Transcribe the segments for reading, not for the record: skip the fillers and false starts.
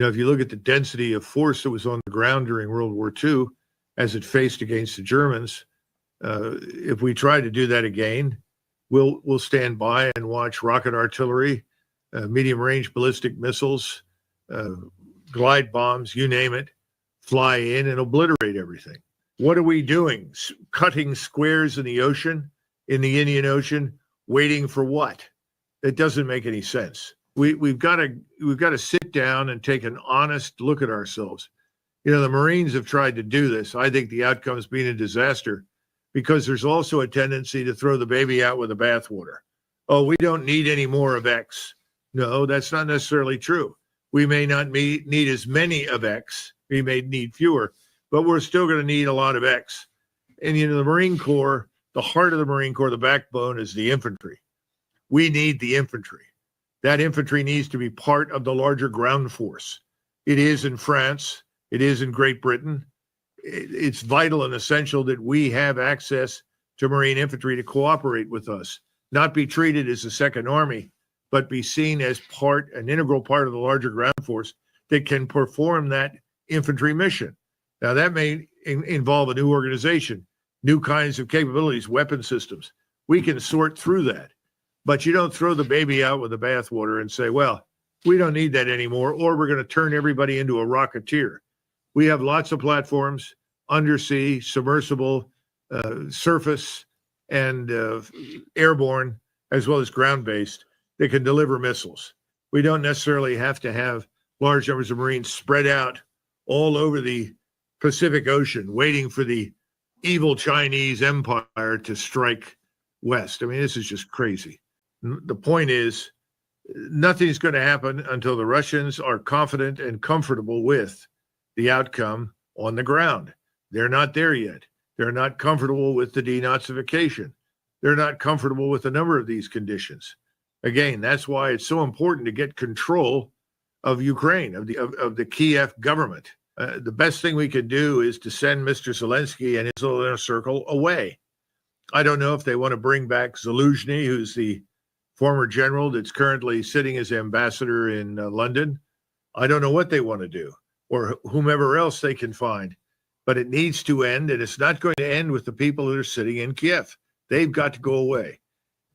If you look at the density of force that was on the ground during World War II as it faced against the Germans, if we try to do that again, we'll stand by and watch rocket artillery, medium-range ballistic missiles, glide bombs, you name it, fly in and obliterate everything. What are we doing? Cutting squares in the ocean, in the Indian Ocean, waiting for what? It doesn't make any sense. We've got to sit down and take an honest look at ourselves. The Marines have tried to do this. I think the outcome's been a disaster because there's also a tendency to throw the baby out with the bathwater. Oh, we don't need any more of X. No, that's not necessarily true. We may not need as many of X. We may need fewer, but we're still going to need a lot of X. And the Marine Corps, the heart of the Marine Corps, the backbone is the infantry. We need the infantry. That infantry needs to be part of the larger ground force. It is in France. It is in Great Britain. It's vital and essential that we have access to Marine infantry to cooperate with us, not be treated as a second army, but be seen as an integral part of the larger ground force that can perform that infantry mission. Now, that may involve a new organization, new kinds of capabilities, weapon systems. We can sort through that. But you don't throw the baby out with the bathwater and say, well, we don't need that anymore, or we're going to turn everybody into a rocketeer. We have lots of platforms, undersea, submersible, surface, and airborne, as well as ground-based, that can deliver missiles. We don't necessarily have to have large numbers of Marines spread out all over the Pacific Ocean, waiting for the evil Chinese empire to strike west. I mean, this is just crazy. The point is, nothing's going to happen until the Russians are confident and comfortable with the outcome on the ground. They're not there yet. They're not comfortable with the denazification. They're not comfortable with a number of these conditions. Again, that's why it's so important to get control of Ukraine, of the Kiev government. The best thing we can do is to send Mr. Zelensky and his little inner circle away. I don't know if they want to bring back Zaluzhny, who's the former general that's currently sitting as ambassador in London. I don't know what they want to do, or whomever else they can find. But it needs to end, and it's not going to end with the people that are sitting in Kiev. They've got to go away.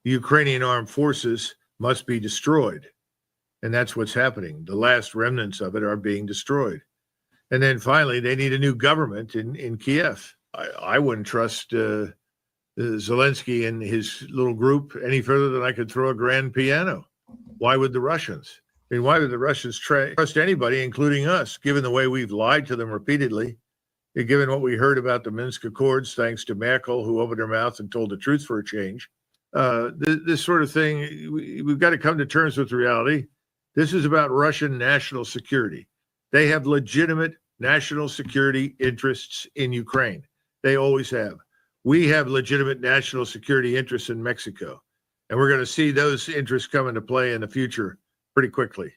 The Ukrainian armed forces must be destroyed. And that's what's happening. The last remnants of it are being destroyed. And then finally, they need a new government in Kiev. I wouldn't trust Zelensky and his little group any further than I could throw a grand piano. Why would the Russians? I mean, why would the Russians trust anybody, including us, given the way we've lied to them repeatedly, and given what we heard about the Minsk Accords, thanks to Merkel, who opened her mouth and told the truth for a change. This sort of thing, we've got to come to terms with reality. This is about Russian national security. They have legitimate national security interests in Ukraine. They always have. We have legitimate national security interests in Mexico. And we're going to see those interests come into play in the future pretty quickly.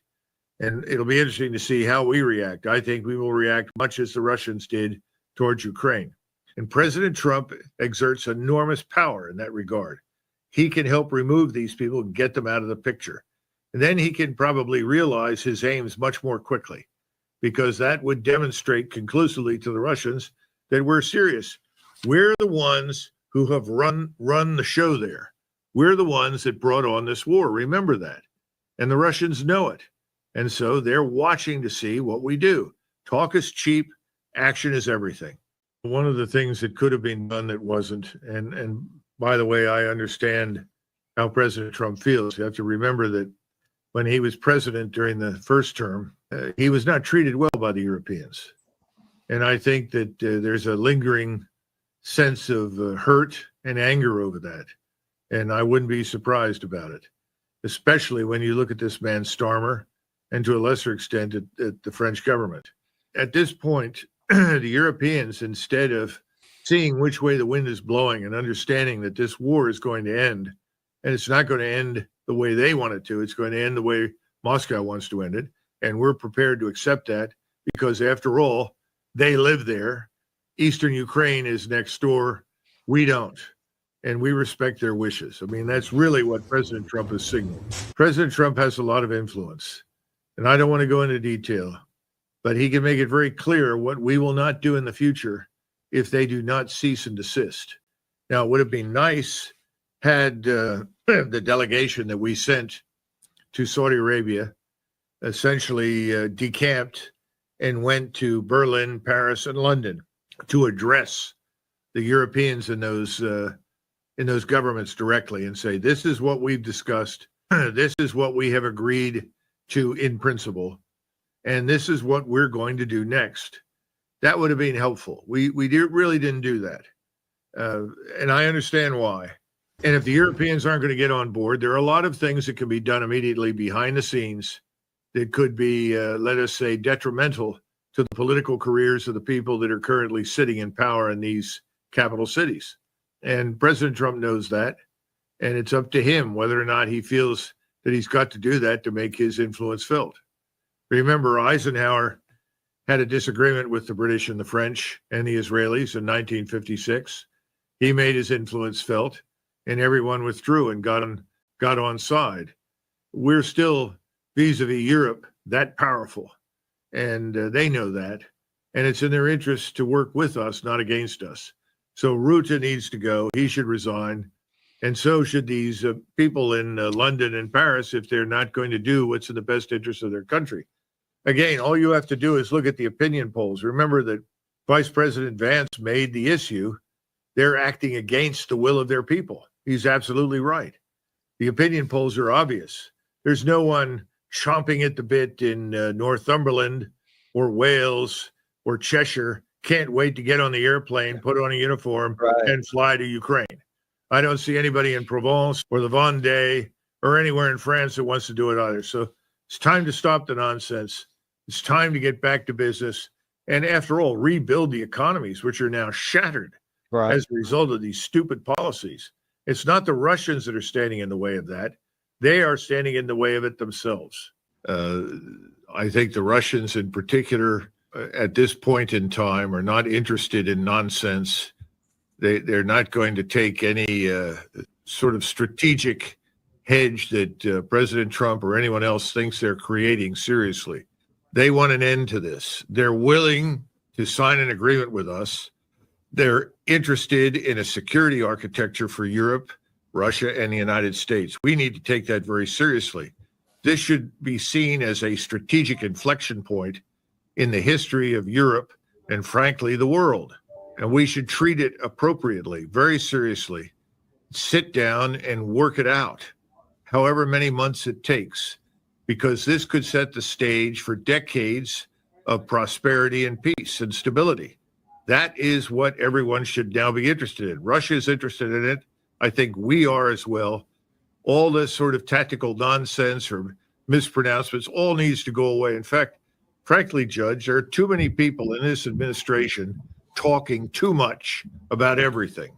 And it'll be interesting to see how we react. I think we will react much as the Russians did towards Ukraine. And President Trump exerts enormous power in that regard. He can help remove these people and get them out of the picture. And then he can probably realize his aims much more quickly, because that would demonstrate conclusively to the Russians that we're serious. We're the ones who have run the show there. We're the ones that brought on this war. Remember that. And the Russians know it. And so they're watching to see what we do. Talk is cheap. Action is everything. One of the things that could have been done that wasn't, and by the way, I understand how President Trump feels. You have to remember that when he was president during the first term, he was not treated well by the Europeans. And I think that there's a lingering sense of hurt and anger over that. And I wouldn't be surprised about it, especially when you look at this man Starmer, and to a lesser extent at the French government. At this point, the Europeans, instead of seeing which way the wind is blowing and understanding that this war is going to end, and it's not going to end the way they want it to, it's going to end the way Moscow wants to end it. And we're prepared to accept that because, after all, they live there. Eastern Ukraine is next door. We don't. And we respect their wishes. I mean, that's really what President Trump has signaled. President Trump has a lot of influence. And I don't want to go into detail, but he can make it very clear what we will not do in the future if they do not cease and desist. Now, it would have been nice had the delegation that we sent to Saudi Arabia essentially decamped and went to Berlin, Paris, and London to address the Europeans in those governments directly and say, this is what we've discussed, this is what we have agreed to in principle, and this is what we're going to do next. That would have been helpful. We really didn't do that. And I understand why. And if the Europeans aren't going to get on board, there are a lot of things that can be done immediately behind the scenes that could be, let us say, detrimental to the political careers of the people that are currently sitting in power in these capital cities. And President Trump knows that. And it's up to him whether or not he feels that he's got to do that to make his influence felt. Remember, Eisenhower had a disagreement with the British and the French and the Israelis in 1956. He made his influence felt, and everyone withdrew and got on side. We're still, vis-a-vis Europe, that powerful, and they know that, and it's in their interest to work with us, not against us. So Rutte needs to go. He should resign, and so should these people in London and Paris if they're not going to do what's in the best interest of their country. Again, all you have to do is look at the opinion polls. Remember that Vice President Vance made the issue. They're acting against the will of their people. He's absolutely right. The opinion polls are obvious. There's no one chomping at the bit in Northumberland or Wales or Cheshire, can't wait to get on the airplane, put on a uniform, and fly to Ukraine. I don't see anybody in Provence or the Vendée or anywhere in France that wants to do it either. So it's time to stop the nonsense. It's time to get back to business. And after all, rebuild the economies, which are now shattered as a result of these stupid policies. It's not the Russians that are standing in the way of that. They are standing in the way of it themselves. I think the Russians in particular, at this point in time, are not interested in nonsense. They're not going to take any sort of strategic hedge that President Trump or anyone else thinks they're creating seriously. They want an end to this. They're willing to sign an agreement with us. They're interested in a security architecture for Europe, Russia, and the United States. We need to take that very seriously. This should be seen as a strategic inflection point in the history of Europe and, frankly, the world. And we should treat it appropriately, very seriously. Sit down and work it out, however many months it takes, because this could set the stage for decades of prosperity and peace and stability. That is what everyone should now be interested in. Russia is interested in it. I think we are as well. All this sort of tactical nonsense or mispronouncements all needs to go away. In fact, frankly, Judge, there are too many people in this administration talking too much about everything.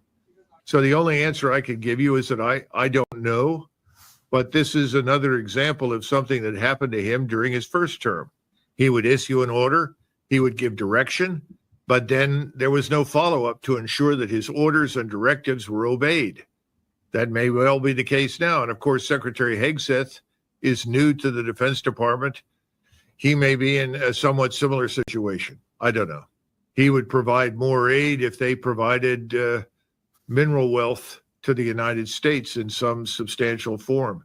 So the only answer I can give you is that I don't know, but this is another example of something that happened to him during his first term. He would issue an order, he would give direction, but then there was no follow-up to ensure that his orders and directives were obeyed. That may well be the case now. And of course, Secretary Hegseth is new to the Defense Department. He may be in a somewhat similar situation. I don't know. He would provide more aid if they provided mineral wealth to the United States in some substantial form.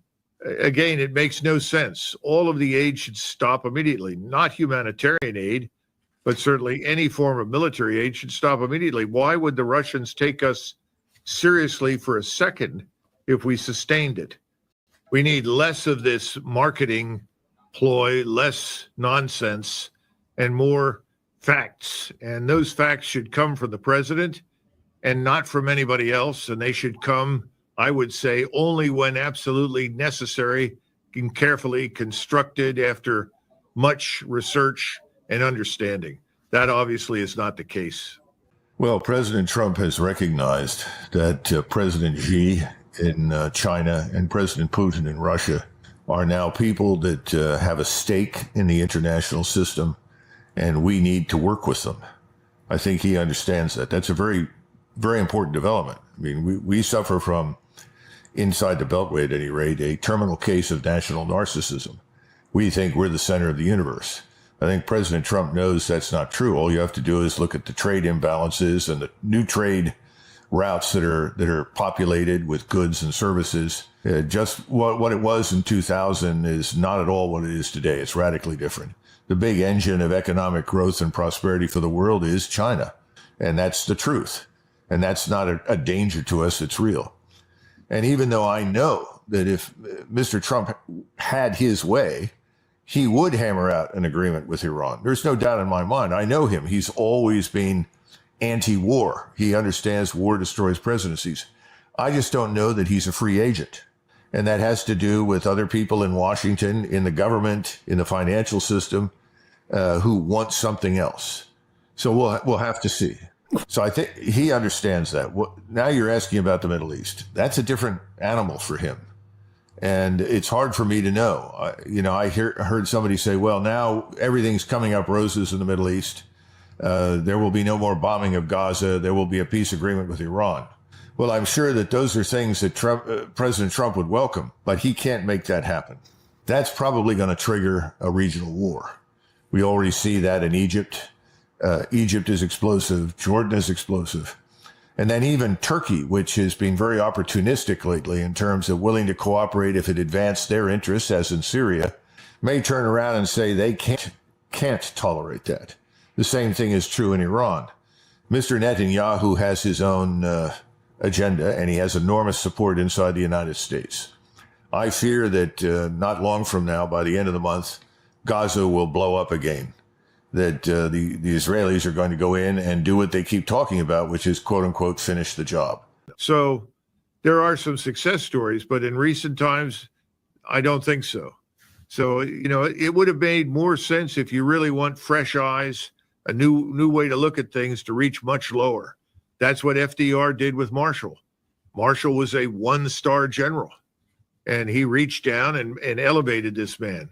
Again, it makes no sense. All of the aid should stop immediately, not humanitarian aid, but certainly any form of military aid should stop immediately. Why would the Russians take us seriously for a second if we sustained it? We need less of this marketing ploy, less nonsense, and more facts. And those facts should come from the president and not from anybody else. And they should come, I would say, only when absolutely necessary and carefully constructed after much research and understanding. That obviously is not the case. Well, President Trump has recognized that President Xi in China and President Putin in Russia are now people that have a stake in the international system, and we need to work with them. I think he understands that. That's a very, very important development. I mean, we suffer from, inside the Beltway at any rate, a terminal case of national narcissism. We think we're the center of the universe. I think President Trump knows that's not true. All you have to do is look at the trade imbalances and the new trade routes that are populated with goods and services. Just what it was in 2000 is not at all what it is today. It's radically different. The big engine of economic growth and prosperity for the world is China. And that's the truth. And that's not a danger to us. It's real. And even though I know that if Mr. Trump had his way, he would hammer out an agreement with Iran. There's no doubt in my mind. I know him. He's always been anti-war. He understands war destroys presidencies. I just don't know that he's a free agent. And that has to do with other people in Washington, in the government, in the financial system, who want something else. So we'll have to see. So I think he understands that. Now you're asking about the Middle East. That's a different animal for him. And it's hard for me to know. I heard somebody say, well, now everything's coming up roses in the Middle East. There will be no more bombing of Gaza. There will be a peace agreement with Iran. Well, I'm sure that those are things that President Trump would welcome, but he can't make that happen. That's probably going to trigger a regional war. We already see that in Egypt. Egypt is explosive. Jordan is explosive. And then even Turkey, which has been very opportunistic lately in terms of willing to cooperate if it advanced their interests, as in Syria, may turn around and say they can't tolerate that. The same thing is true in Iran. Mr. Netanyahu has his own agenda, and he has enormous support inside the United States. I fear that not long from now, by the end of the month, Gaza will blow up again. That the Israelis are going to go in and do what they keep talking about, which is, quote unquote, finish the job. So there are some success stories, but in recent times, I don't think so. So, it would have made more sense if you really want fresh eyes, a new way to look at things, to reach much lower. That's what FDR did with Marshall. Marshall was a one-star general, and he reached down and elevated this man.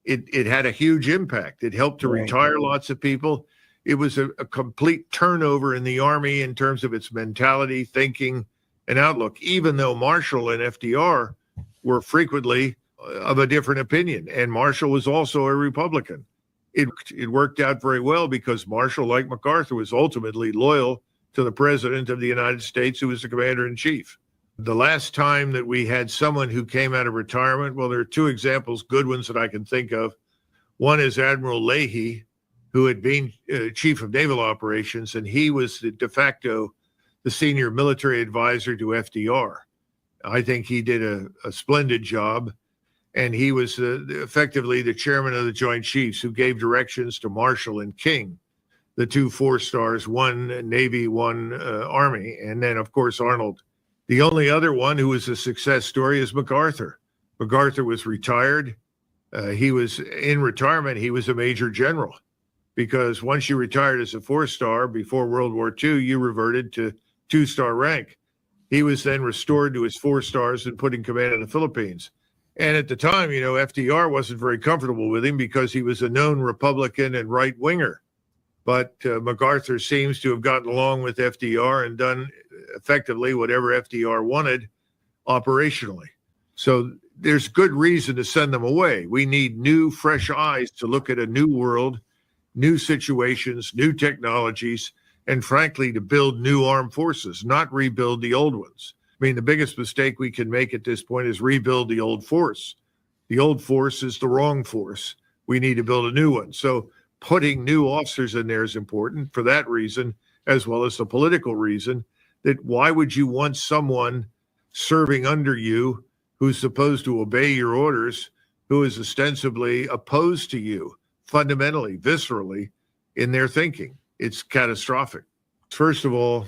It had a huge impact. It helped to retire lots of people. It was a complete turnover in the Army in terms of its mentality, thinking, and outlook, even though Marshall and FDR were frequently of a different opinion. And Marshall was also a Republican. It worked out very well because Marshall, like MacArthur, was ultimately loyal to the President of the United States, who was the commander-in-chief. The last time that we had someone who came out of retirement, well, there are two examples, good ones that I can think of. One is Admiral Leahy, who had been chief of naval operations, and he was de facto the senior military advisor to FDR. I think he did a splendid job, and he was effectively the chairman of the Joint Chiefs, who gave directions to Marshall and King, the two four-stars, one Navy, one Army, and then, of course, Arnold. The only other one who was a success story is MacArthur. MacArthur was retired. He was in retirement. He was a major general, because once you retired as a four-star before World War II, you reverted to two-star rank. He was then restored to his four stars and put in command of the Philippines. And at the time, FDR wasn't very comfortable with him because he was a known Republican and right-winger. But MacArthur seems to have gotten along with FDR and done effectively whatever FDR wanted operationally. So there's good reason to send them away. We need new, fresh eyes to look at a new world, new situations, new technologies, and frankly, to build new armed forces, not rebuild the old ones. I mean, the biggest mistake we can make at this point is rebuild the old force. The old force is the wrong force. We need to build a new one. So putting new officers in there is important for that reason, as well as the political reason that why would you want someone serving under you who's supposed to obey your orders, who is ostensibly opposed to you fundamentally, viscerally in their thinking? It's catastrophic. First of all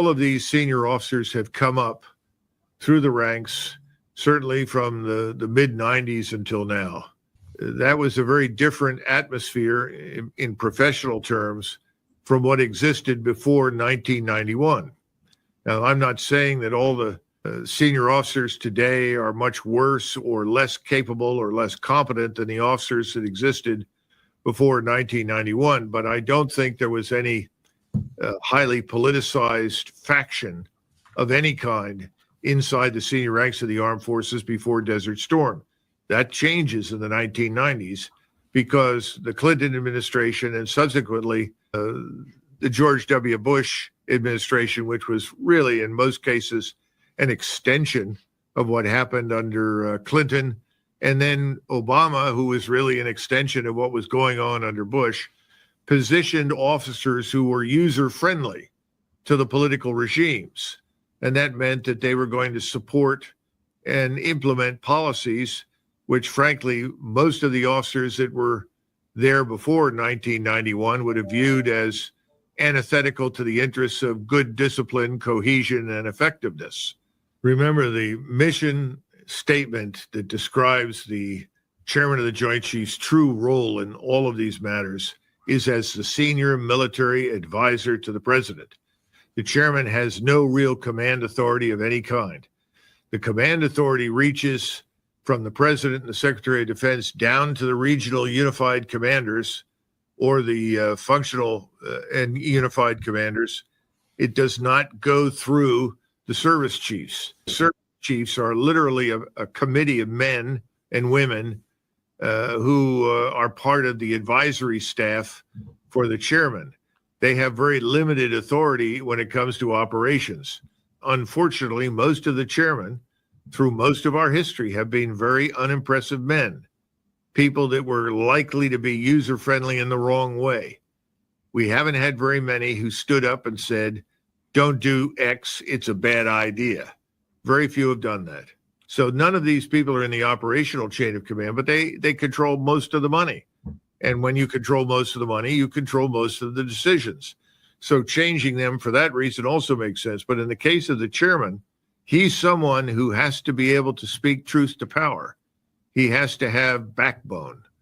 of these senior officers have come up through the ranks, certainly from the mid-90s until now. That was a very different atmosphere in professional terms from what existed before 1991. Now, I'm not saying that all the senior officers today are much worse or less capable or less competent than the officers that existed before 1991, but I don't think there was any highly politicized faction of any kind inside the senior ranks of the armed forces before Desert Storm. That changes in the 1990s, because the Clinton administration and subsequently the George W. Bush administration, which was really in most cases an extension of what happened under Clinton, and then Obama, who was really an extension of what was going on under Bush, positioned officers who were user-friendly to the political regimes. And that meant that they were going to support and implement policies which, frankly, most of the officers that were there before 1991 would have viewed as antithetical to the interests of good discipline, cohesion, and effectiveness. Remember, the mission statement that describes the chairman of the Joint Chiefs' true role in all of these matters is as the senior military advisor to the president. The chairman has no real command authority of any kind. The command authority reaches from the president and the secretary of defense down to the regional unified commanders or the functional and unified commanders. It does not go through the service chiefs. Service chiefs are literally a committee of men and women who are part of the advisory staff for the chairman. They have very limited authority when it comes to operations. Unfortunately, most of the chairmen through most of our history have been very unimpressive men, people that were likely to be user-friendly in the wrong way. We haven't had very many who stood up and said, don't do X, it's a bad idea. Very few have done that. So none of these people are in the operational chain of command, but they control most of the money. And when you control most of the money, you control most of the decisions. So changing them for that reason also makes sense. But in the case of the chairman, he's someone who has to be able to speak truth to power. He has to have backbone.